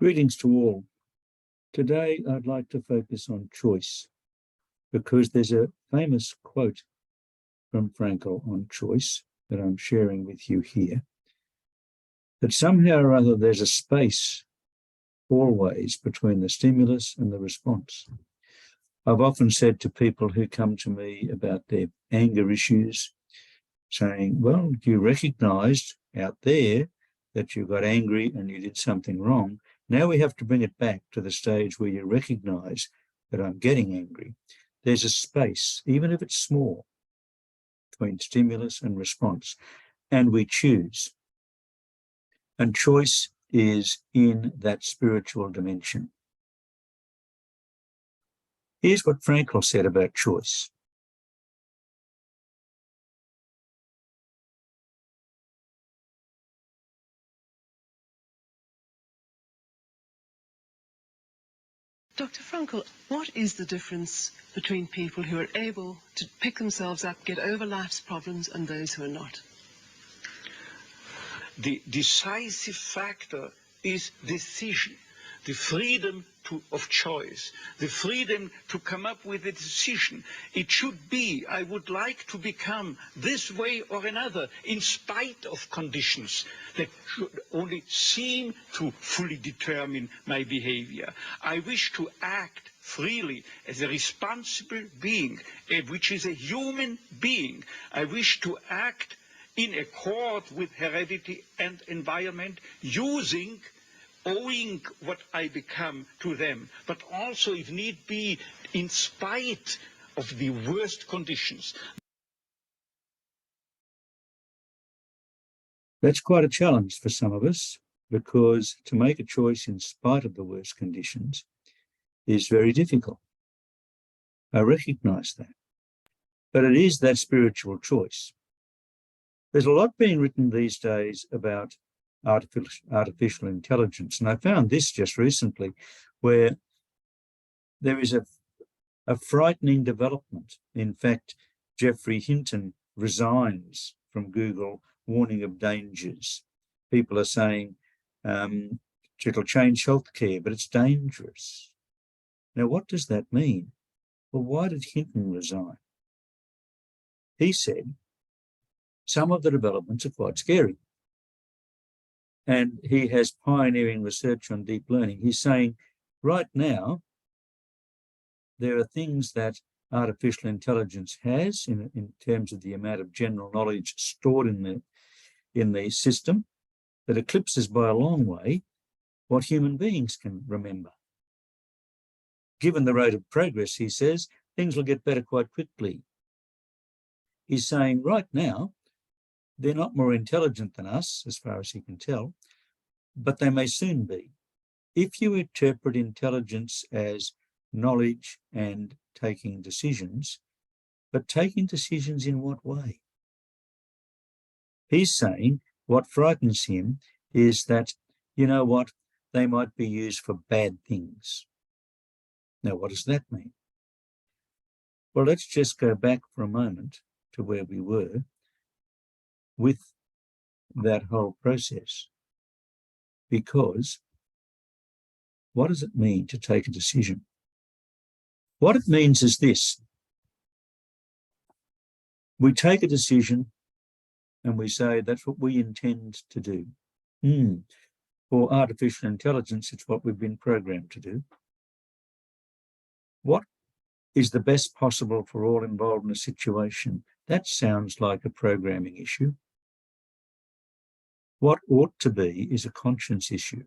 Greetings to all. Today I'd like to focus on choice because there's a famous quote from Frankl on choice that I'm sharing with you here, that somehow or other there's a space always between the stimulus and the response. I've often said to people who come to me about their anger issues, saying, well, you recognised out there that you got angry and you did something wrong. Now we have to bring it back to the stage where you recognise that I'm getting angry. There's a space, even if it's small, between stimulus and response, and we choose. And choice is in that spiritual dimension. Here's what Frankl said about choice. Dr. Frankl, what is the difference between people who are able to pick themselves up, get over life's problems, and those who are not? The decisive factor is decision, the freedom of choice, the freedom to come up with a decision. It should be, I would like to become this way or another, in spite of conditions that should only seem to fully determine my behavior. I wish to act freely as a responsible being, which is a human being. I wish to act in accord with heredity and environment, owing what I become to them, but also, if need be, in spite of the worst conditions. That's quite a challenge for some of us, because to make a choice in spite of the worst conditions is very difficult. I recognise that. But it is that spiritual choice. There's a lot being written these days about artificial intelligence, and I found this just recently, where there is a frightening development. In fact, Geoffrey Hinton resigns from Google, warning of dangers. People are saying it'll change healthcare, but it's dangerous. Now, what does that mean? Well, why did Hinton resign? He said some of the developments are quite scary. And he has pioneering research on deep learning. He's saying right now, there are things that artificial intelligence has in terms of the amount of general knowledge stored in the system that eclipses by a long way what human beings can remember. Given the rate of progress, he says, things will get better quite quickly. He's saying right now, they're not more intelligent than us, as far as he can tell, but they may soon be. If you interpret intelligence as knowledge and taking decisions, but taking decisions in what way? He's saying what frightens him is that, you know what, they might be used for bad things. Now, what does that mean? Well, let's just go back for a moment to where we were with that whole process. Because what does it mean to take a decision? What it means is this. We take a decision and we say that's what we intend to do. For artificial intelligence, it's what we've been programmed to do. What is the best possible for all involved in a situation? That sounds like a programming issue. What ought to be is a conscience issue.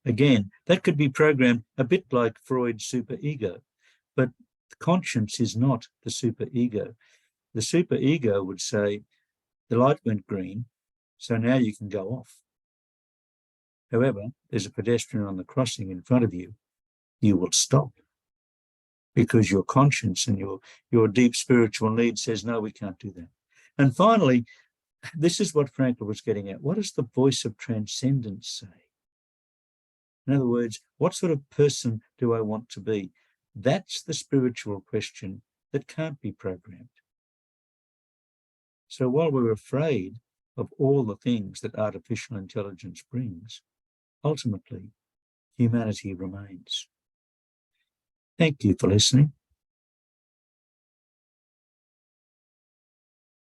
Again, that could be programmed a bit like Freud's superego, but conscience is not the superego. The superego would say, the light went green, so now you can go off. However, there's a pedestrian on the crossing in front of you. You will stop because your conscience and your deep spiritual need says, no, we can't do that. And finally, this is what Frankl was getting at. What does the voice of transcendence say? In other words, what sort of person do I want to be? That's the spiritual question that can't be programmed. So while we're afraid of all the things that artificial intelligence brings, ultimately humanity remains. Thank you for listening.